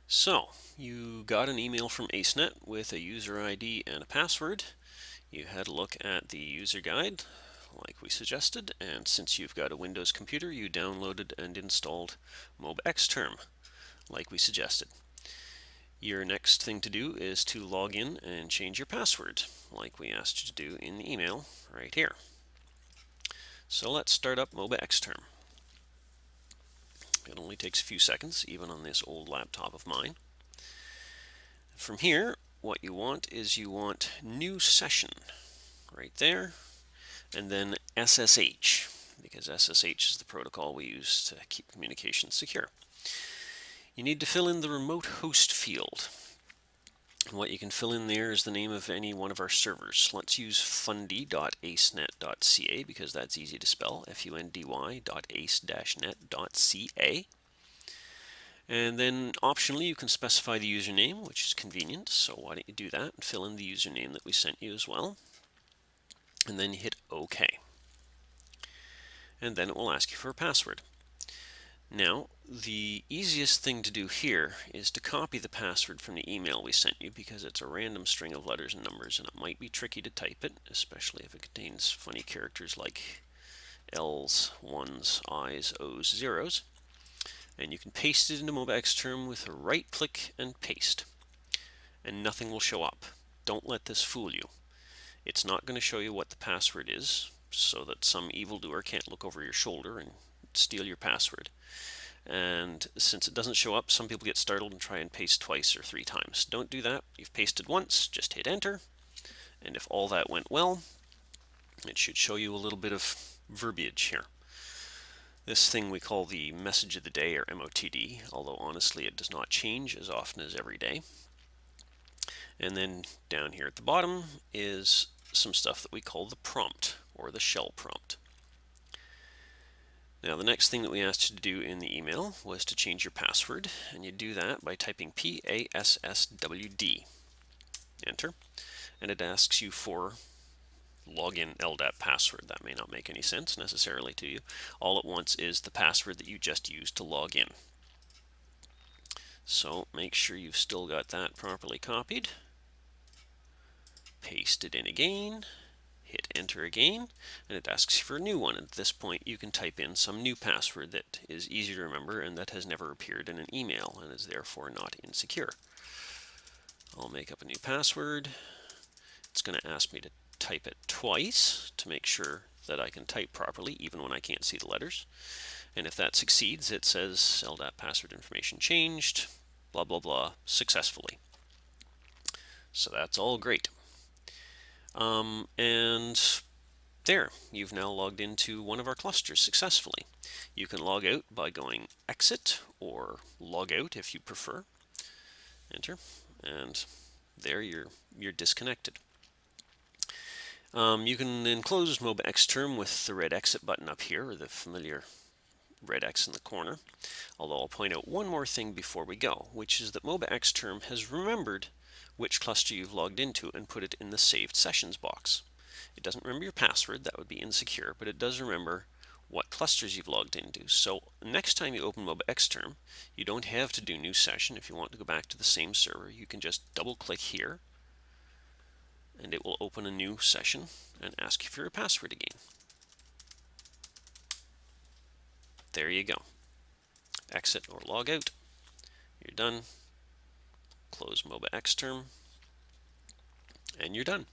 So, you got an email from ACENET with a user ID and a password. You had a look at the user guide, like we suggested, and since you've got a Windows computer, you downloaded and installed MobaXterm, like we suggested. Your next thing to do is to log in and change your password, like we asked you to do in the email right here. So let's start up MobaXterm. It only takes a few seconds, even on this old laptop of mine. From here, what you want is you want new session right there, and then SSH, because SSH is the protocol we use to keep communications secure. You need to fill in the remote host field. And what you can fill in there is the name of any one of our servers. Let's use fundy.acenet.ca because that's easy to spell, fundy.ace-net.ca. And then optionally you can specify the username, which is convenient, so why don't you do that and fill in the username that we sent you as well. And then you hit OK. And then it will ask you for a password. Now, the easiest thing to do here is to copy the password from the email we sent you because it's a random string of letters and numbers and it might be tricky to type it, especially if it contains funny characters like L's, ones, I's, O's, zeros. And you can paste it into MobaXterm with a right click and paste. And nothing will show up. Don't let this fool you. It's not going to show you what the password is so that some evildoer can't look over your shoulder and steal your password. And since it doesn't show up, some people get startled and try and paste twice or 3 times. Don't do that. You've pasted once, just hit enter. And if all that went well, it should show you a little bit of verbiage here. This thing we call the message of the day, or MOTD, although honestly it does not change as often as every day. And then down here at the bottom is some stuff that we call the prompt, or the shell prompt. Now the next thing that we asked you to do in the email was to change your password, and you do that by typing PASSWD. Enter, and it asks you for login LDAP password. That may not make any sense necessarily to you. All it wants is the password that you just used to log in. So make sure you've still got that properly copied. Paste it in again. Hit enter again, and it asks you for a new one. At this point, you can type in some new password that is easy to remember and that has never appeared in an email and is therefore not insecure. I'll make up a new password. It's going to ask me to type it twice to make sure that I can type properly even when I can't see the letters. And if that succeeds, it says LDAP password information changed, blah blah blah, successfully. So that's all great. And there, you've now logged into one of our clusters successfully. You can log out by going exit or log out if you prefer. Enter, and there you're disconnected. You can then close MobaXterm with the red exit button up here, or the familiar red X in the corner. Although I'll point out one more thing before we go, which is that MobaXterm has remembered which cluster you've logged into and put it in the saved sessions box. It doesn't remember your password, that would be insecure, but it does remember what clusters you've logged into. So next time you open MobaXterm, you don't have to do new session. If you want to go back to the same server, you can just double click here and it will open a new session and ask you for your password again. There you go. Exit or log out. You're done. Close MobaXterm, and you're done.